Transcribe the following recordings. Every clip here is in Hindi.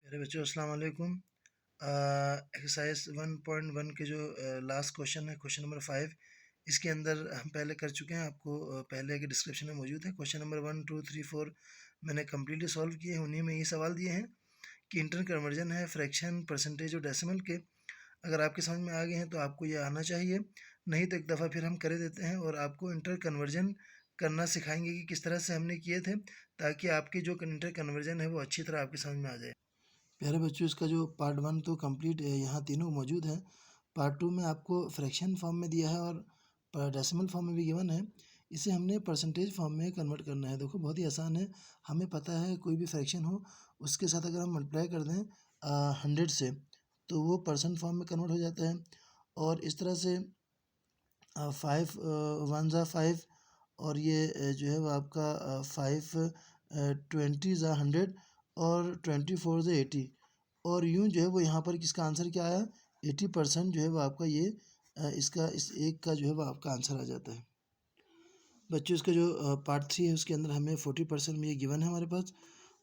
मेरे बच्चों अस्सलाम वालेकुम। एक्सरसाइज 1.1 के जो लास्ट क्वेश्चन है, क्वेश्चन नंबर 5, इसके अंदर हम पहले कर चुके हैं। आपको पहले के डिस्क्रिप्शन में मौजूद है। क्वेश्चन नंबर 1, 2, 3, 4 मैंने कम्प्लीटली सॉल्व किए हैं। उन्हीं में ये सवाल दिए हैं कि इंटर कन्वर्जन है फ्रैक्शन, परसेंटेज और डेसिमल के। अगर आपके समझ में आ गए हैं तो आपको ये आना चाहिए, नहीं तो एक दफ़ा फिर हम कर देते हैं और आपको इंटर कन्वर्जन करना सिखाएंगे कि किस तरह से हमने किए थे, ताकि आपकी जो इंटर कन्वर्जन है वो अच्छी तरह आपके समझ में आ जाए। प्यारे बच्चों, इसका जो पार्ट 1 तो कंप्लीट है, यहाँ तीनों मौजूद हैं। पार्ट 2 में आपको फ्रैक्शन फॉर्म में दिया है और डेसिमल फॉर्म में भी गिवन है। इसे हमने परसेंटेज फॉर्म में कन्वर्ट करना है। देखो बहुत ही आसान है। हमें पता है कोई भी फ्रैक्शन हो उसके साथ अगर हम मल्टीप्लाई कर दें 100 से, तो वो परसेंट फॉर्म में कन्वर्ट हो जाता है। और इस तरह से 5 1 ज़ा 5 और ये जो है वो आपका 5 20 ज़ा 100 और 24 ज़ा 80। और यूँ जो है वो यहाँ पर किसका आंसर क्या आया, 80% जो है वो आपका ये इसका इस एक का जो है वो आपका आंसर आ जाता है। बच्चों, इसका जो पार्ट 3 है उसके अंदर हमें 40% में ये गिवन है हमारे पास।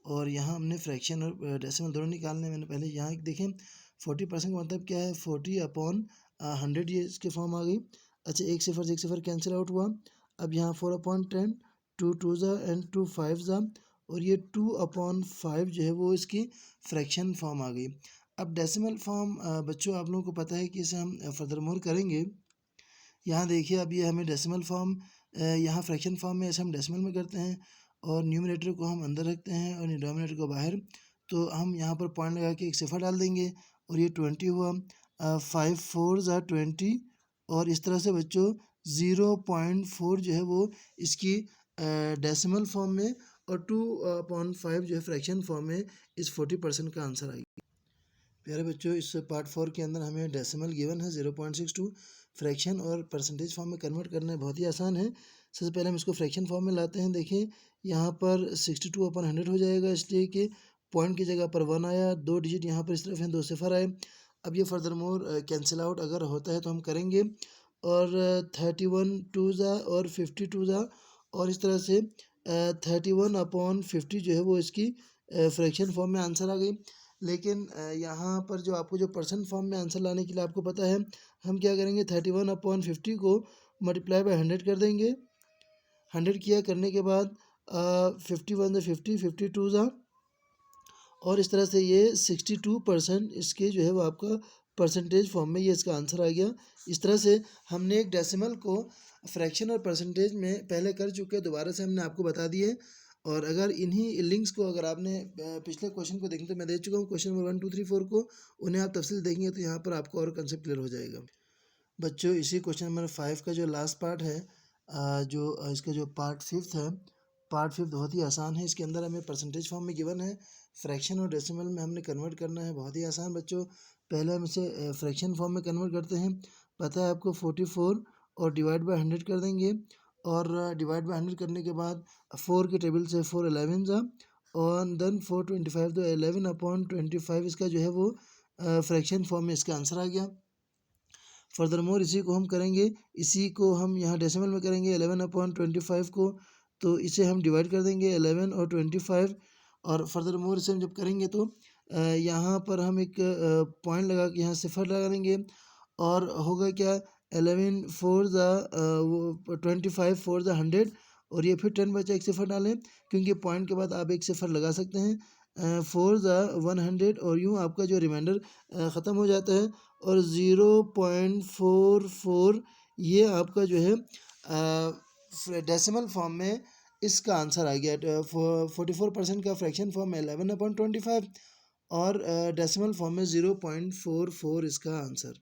और यहाँ हमने फ्रैक्शन और डेसिमल दोनों निकालने हैं। मैंने पहले यहाँ देखें 40% का मतलब क्या है, 40/100 ये इसके फॉर्म आ गई। अच्छा, एक सिफर कैंसिल आउट हुआ। अब यहाँ 4/10, 2 2 ज़ा एंड 2 5 ज़ा, और ये 2/5 जो है वो इसकी फ्रैक्शन फॉर्म आ गई। अब डेसिमल फॉर्म बच्चों आप लोगों को पता है कि इसे हम फर्दर मोर करेंगे। यहाँ देखिए, अब ये हमें डेसिमल फॉर्म यहाँ फ्रैक्शन फॉर्म में ऐसे हम डेसिमल में करते हैं और न्यूमरेटर को हम अंदर रखते हैं और डिनोमिनेटर को बाहर। तो हम यहाँ पर पॉइंट लगा के एक सिफर डाल देंगे और ये 20 हुआ। 5 4 ज़ा 20, और इस तरह से बच्चों 0.4 जो है वो इसकी डेसिमल फॉर्म में और 2/5 जो है फ्रैक्शन फॉर्म में इस 40% का आंसर आएगा। प्यारे बच्चों, इस पार्ट 4 के अंदर हमें डेसिमल गिवन है 0.62, फ्रैक्शन और परसेंटेज फॉर्म में कन्वर्ट करना है, बहुत ही आसान है। सबसे पहले हम इसको फ्रैक्शन फॉर्म में लाते हैं। देखिए यहाँ पर 62/100 हो जाएगा, इसलिए कि पॉइंट की जगह पर 1 आया, 2 डिजिट यहाँ पर इस तरफ हैं, 2 सिफर आए। अब ये फर्दर मोर कैंसिल आउट अगर होता है तो हम करेंगे। और 31 2 ज़ा और 52 ज़ा, और इस तरह से 31/50 जो है वो इसकी फ्रैक्शन फॉर्म में आंसर आ गई। लेकिन यहाँ पर जो आपको जो परसेंट फॉर्म में आंसर लाने के लिए आपको पता है हम क्या करेंगे, 31/50 को मल्टीप्लाई बाय 100 कर देंगे। 100 किया करने के बाद 51 ज़ा 50, 52 ज़ा, और इस तरह से ये 62% इसके जो है वो आपका परसेंटेज फॉर्म में ये इसका आंसर आ गया। इस तरह से हमने एक डेसिमल को फ्रैक्शन और परसेंटेज में पहले कर चुके हैं, दोबारा से हमने आपको बता दिए। और अगर इन्हीं लिंक्स को अगर आपने पिछले क्वेश्चन को देखें तो मैं दे चुका हूँ क्वेश्चन नंबर 1 2 3 4 को, उन्हें आप तफसील देखेंगे तो यहाँ पर आपको और कंसेप्ट क्लियर हो जाएगा। बच्चों, इसी क्वेश्चन नंबर 5 का जो लास्ट पार्ट है, इसका जो पार्ट 5 है, पार्ट 5 बहुत ही आसान है। इसके अंदर हमें परसेंटेज फॉर्म में गिवन है, फ्रैक्शन और डेसिमल में हमने कन्वर्ट करना है, बहुत ही आसान बच्चों। पहले हम इसे फ्रैक्शन फॉर्म में कन्वर्ट करते हैं। पता है आपको 44 और डिवाइड बाय 100 कर देंगे, और डिवाइड बाय 100 करने के बाद 4 के टेबल से 4 11 जा, और देन 425 तो 11/25 इसका जो है वो फ्रैक्शन फॉर्म में इसका आंसर आ गया। फर्दर मोर इसी को हम करेंगे, इसी को हम यहाँ डेसिमल में करेंगे 11/25 को, तो इसे हम डिवाइड कर देंगे 11 और 25। और फर्दर मोर इसे हम जब करेंगे तो यहाँ पर हम एक पॉइंट लगा के यहाँ सिफर लगा देंगे, और होगा क्या, 11 4 ज़ा वो 25 4 ज़ा 100, और ये फिर 10 बचा, एक सिफर डालें क्योंकि पॉइंट के बाद आप एक सिफर लगा सकते हैं। 4 ज़ा 100, और यूँ आपका जो रिमाइंडर ख़त्म हो जाता है, और 0.44 ये आपका जो है डेसिमल फॉर्म में इसका आंसर आ गया। 44% का फ्रैक्शन फॉर्म में 11/25, और डेसिमल फॉर्म में 0.44 इसका आंसर।